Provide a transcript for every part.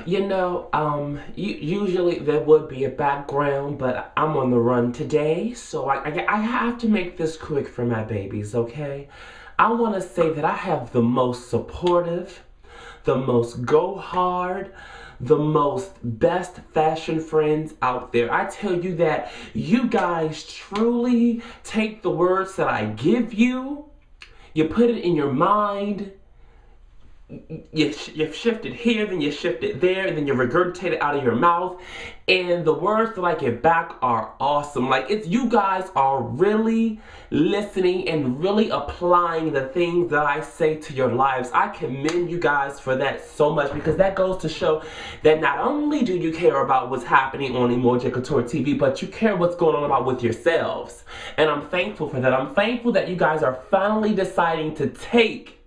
Usually there would be a background, but I'm on the run today, so I have to make this quick for my babies, okay? I want to say that I have the most supportive, the most go hard, the most best fashion friends out there. I tell you that you guys truly take the words that I give you, you put it in your mind, you shift it here, then you shift it there, and then you regurgitate it out of your mouth. And the words that I get back are awesome. Like, you guys are really listening and really applying the things that I say to your lives. I commend you guys for that so much, because that goes to show that not only do you care about what's happening on Emore'J Couture TV, but you care what's going on about with yourselves. And I'm thankful for that. I'm thankful that you guys are finally deciding to take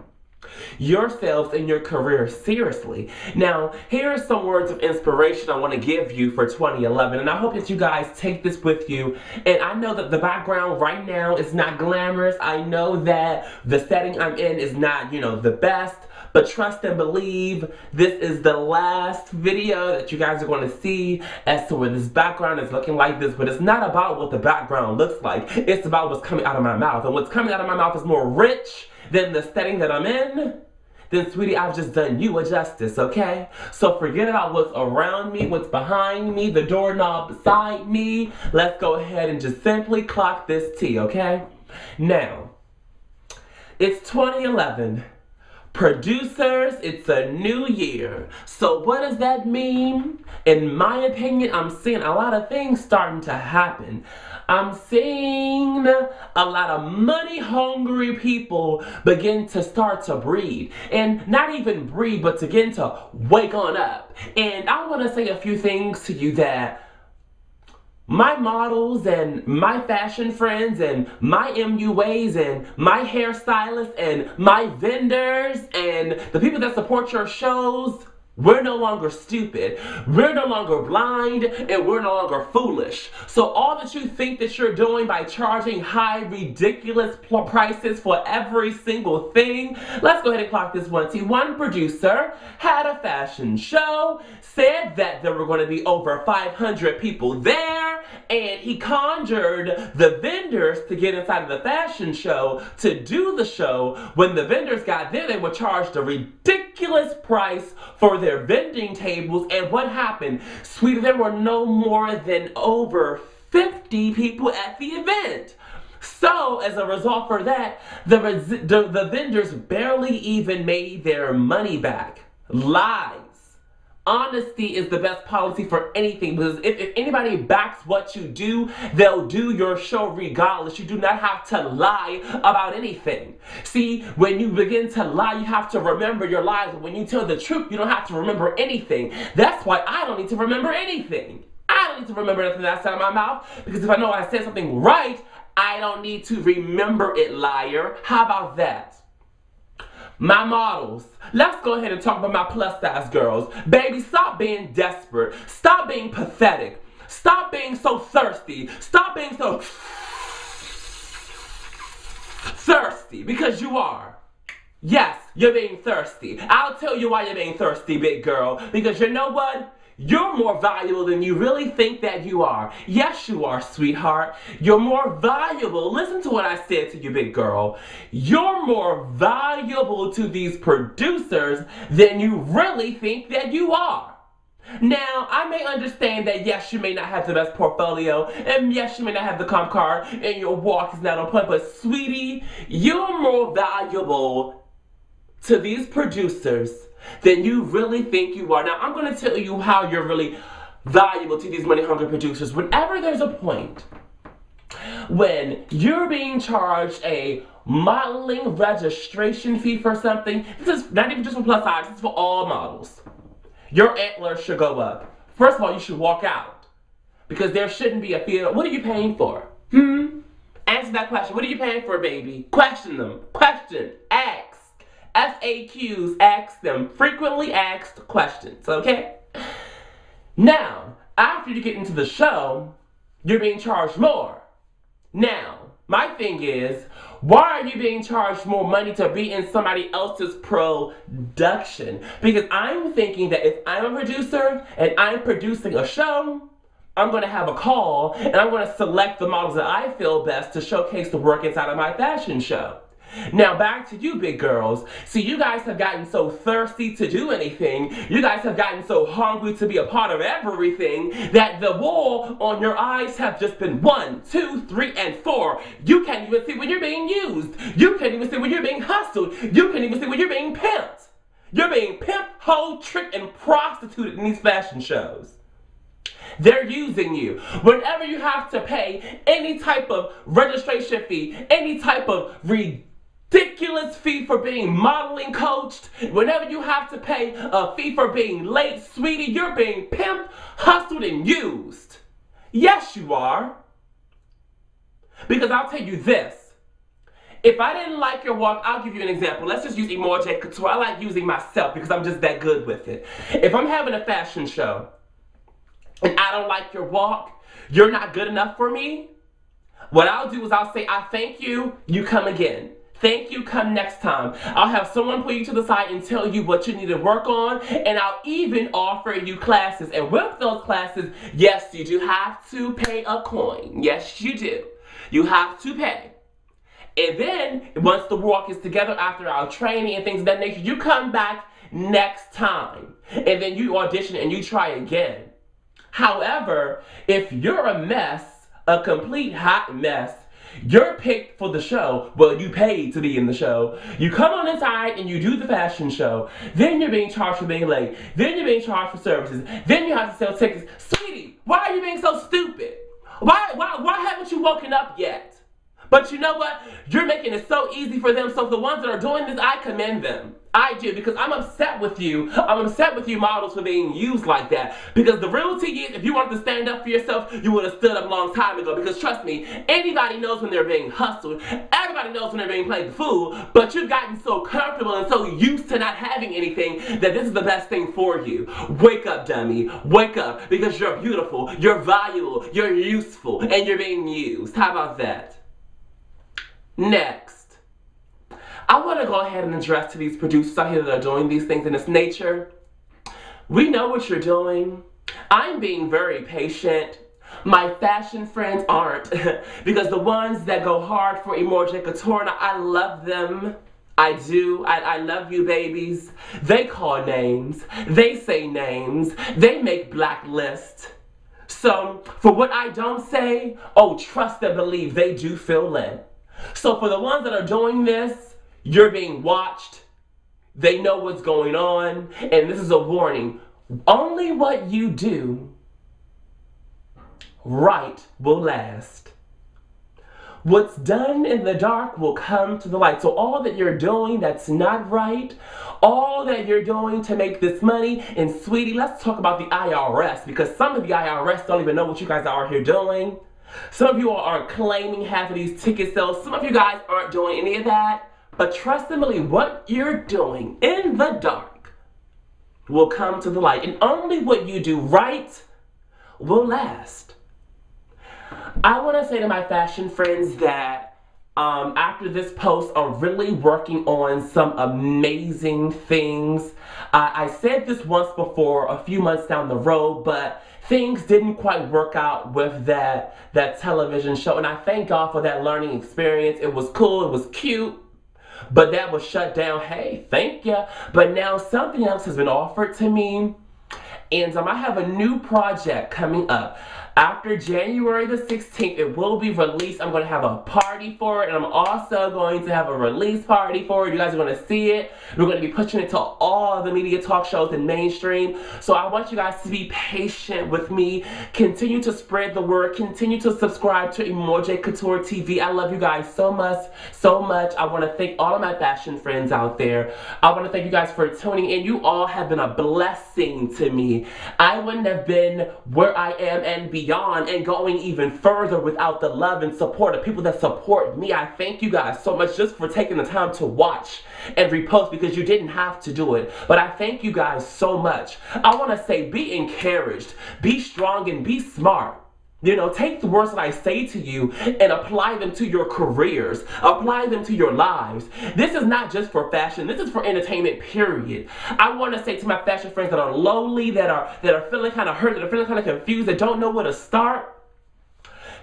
yourselves and your career seriously. Now, here are some words of inspiration I want to give you for 2011, and I hope that you guys take this with you. And I know that the background right now is not glamorous. I know that the setting I'm in is not, the best. But trust and believe, this is the last video that you guys are going to see as to where this background is looking like this. But it's not about what the background looks like. It's about what's coming out of my mouth. And what's coming out of my mouth is more rich than the setting that I'm in. Then, sweetie, I've just done you a justice, okay? So forget about what's around me, what's behind me, the doorknob beside me. Let's go ahead and just simply clock this tea, okay? Now, it's 2011. Producers, it's a new year. So what does that mean? In my opinion, I'm seeing a lot of things starting to happen. I'm seeing a lot of money-hungry people begin to start to breed. And not even breed, but to begin to wake on up. And I want to say a few things to you that my models and my fashion friends and my MUAs and my hairstylists and my vendors and the people that support your shows, we're no longer stupid, we're no longer blind, and we're no longer foolish. So all that you think that you're doing by charging high, ridiculous prices for every single thing, let's go ahead and clock this one. See, one producer had a fashion show, said that there were going to be over 500 people there, and he conjured the vendors to get inside of the fashion show to do the show. When the vendors got there, they were charged a ridiculous price for their vending tables, and what happened? Sweetie, there were no more than over 50 people at the event. So, as a result for that, the vendors barely even made their money back. Lies. Honesty is the best policy for anything, because if anybody backs what you do, they'll do your show regardless. You do not have to lie about anything. See, when you begin to lie, you have to remember your lies. But when you tell the truth, you don't have to remember anything. That's why I don't need to remember anything. I don't need to remember nothing that's out of my mouth, because if I know I said something right, I don't need to remember it, liar. How about that? My models. Let's go ahead and talk about my plus size girls. Baby, stop being desperate. Stop being pathetic. Stop being so thirsty. Stop being so thirsty, because you are. Yes, you're being thirsty. I'll tell you why you're being thirsty, big girl. Because you know what? You're more valuable than you really think that you are. Yes, you are, sweetheart. You're more valuable. Listen to what I said to you, big girl. You're more valuable to these producers than you really think that you are. Now, I may understand that, yes, you may not have the best portfolio, and yes, you may not have the comp card, and your walk is not on point, but sweetie, you're more valuable to these producers than you really think you are. Now, I'm going to tell you how you're really valuable to these money-hungry producers. Whenever there's a point when you're being charged a modeling registration fee for something, this is not even just for plus size, this is for all models. Your antlers should go up. First of all, you should walk out, because there shouldn't be a fee. What are you paying for? Answer that question. What are you paying for, baby? Question them. Question. Ask. FAQs, ask them. Frequently asked questions, okay? Now, after you get into the show, you're being charged more. Now, my thing is, Why are you being charged more money to be in somebody else's production? Because I'm thinking that if I'm a producer and I'm producing a show, I'm going to have a call and I'm going to select the models that I feel best to showcase the work inside of my fashion show. Now back to you, big girls. See, you guys have gotten so thirsty to do anything, you guys have gotten so hungry to be a part of everything, that the wall on your eyes have just been 1, 2, 3, and 4. You can't even see when you're being used. You can't even see when you're being hustled. You can't even see when you're being pimped. You're being pimped, hoed, tricked, and prostituted in these fashion shows. They're using you. Whenever you have to pay any type of registration fee, any type of ridiculous fee for being modeling coached, whenever you have to pay a fee for being late, sweetie, you're being pimped, hustled, and used. Yes, you are. Because I'll tell you this. If I didn't like your walk, I'll give you an example. Let's just use Emore'J Couture. I like using myself because I'm just that good with it. If I'm having a fashion show and I don't like your walk, you're not good enough for me, what I'll do is I'll say, I thank you, you come again. Thank you, come next time. I'll have someone pull you to the side and tell you what you need to work on, and I'll even offer you classes. And with those classes, yes, you do have to pay a coin. Yes, you do. You have to pay. And then, once the walk is together after our training and things of that nature, you come back next time. And then you audition and you try again. However, if you're a mess, a complete hot mess, you're picked for the show, well, you paid to be in the show, you come on inside and you do the fashion show, then you're being charged for being late, then you're being charged for services, then you have to sell tickets. Sweetie, why are you being so stupid? Why haven't you woken up yet? But you know what? You're making it so easy for them. So the ones that are doing this, I commend them. I do, because I'm upset with you. I'm upset with you models for being used like that. Because the reality is, if you wanted to stand up for yourself, you would have stood up a long time ago. Because trust me, anybody knows when they're being hustled. Everybody knows when they're being played the fool. But you've gotten so comfortable and so used to not having anything that this is the best thing for you. Wake up, dummy. Wake up, because you're beautiful, you're valuable, you're useful, and you're being used. How about that? Next, I want to go ahead and address to these producers out here that are doing these things in this nature. We know what you're doing. I'm being very patient. My fashion friends aren't. Because the ones that go hard for Emore'J Couture, I love them. I do. I love you, babies. They call names. They say names. They make blacklists. So, for what I don't say, oh, trust and believe they do fill in. So for the ones that are doing this, you're being watched. They know what's going on. And this is a warning. Only what you do right will last. What's done in the dark will come to the light. So all that you're doing that's not right, all that you're doing to make this money, and sweetie, let's talk about the IRS, because some of the IRS don't even know what you guys are here doing. Some of you aren't claiming half of these ticket sales. Some of you guys aren't doing any of that. But trust and believe, what you're doing in the dark will come to the light. And only what you do right will last. I want to say to my fashion friends that after this post, I'm really working on some amazing things. I said this once before, a few months down the road, but things didn't quite work out with that television show. And I thank God for that learning experience. It was cool, it was cute, but that was shut down. Hey, thank you. But now something else has been offered to me. And I have a new project coming up. After January the 16th, it will be released. I'm going to have a party for it, and I'm also going to have a release party for it. You guys are going to see it. We're going to be pushing it to all the media talk shows and mainstream. So I want you guys to be patient with me. Continue to spread the word. Continue to subscribe to Emore'J Couture TV. I love you guys so much, so much. I want to thank all of my fashion friends out there. I want to thank you guys for tuning in. You all have been a blessing to me. I wouldn't have been where I am and beyond and going even further without the love and support of people that support me. I thank you guys so much just for taking the time to watch and repost, because you didn't have to do it. But I thank you guys so much. I want to say, be encouraged, be strong, and be smart. You know, take the words that I say to you and apply them to your careers. Apply them to your lives. This is not just for fashion. This is for entertainment, period. I want to say to my fashion friends that are lonely, that are feeling kind of hurt, that are feeling kind of confused, that don't know where to start,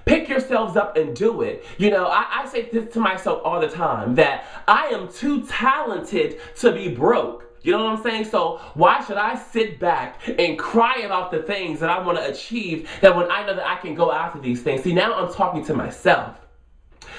pick yourselves up and do it. You know, I say this to myself all the time, that I am too talented to be broke. You know what I'm saying? So why should I sit back and cry about the things that I want to achieve, that when I know that I can go after these things? See, now I'm talking to myself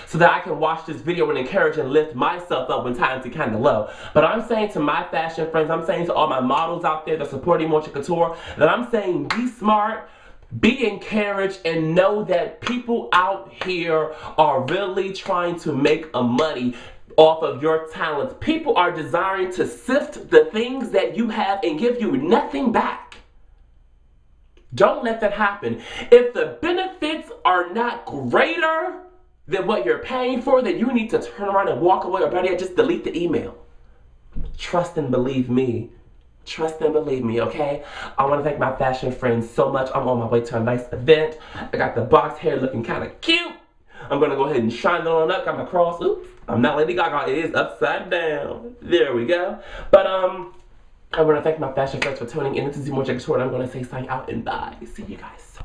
so that I can watch this video and encourage and lift myself up when times get kind of low. But I'm saying to my fashion friends, I'm saying to all my models out there that support Emore'J Couture, that I'm saying be smart, be encouraged, and know that people out here are really trying to make a money off of your talents. People are desiring to sift the things that you have and give you nothing back. Don't let that happen. If the benefits are not greater than what you're paying for, then you need to turn around and walk away, or better yet, just delete the email. Trust and believe me. Trust and believe me, okay? I want to thank my fashion friends so much. I'm on my way to a nice event. I got the box hair looking kind of cute. I'm going to go ahead and shine it on up. Got my cross. Oops. I'm not Lady Gaga. It is upside down. There we go. But, I want to thank my fashion friends for tuning in. This is Emore'J Couture. I'm going to say sign out and bye. See you guys.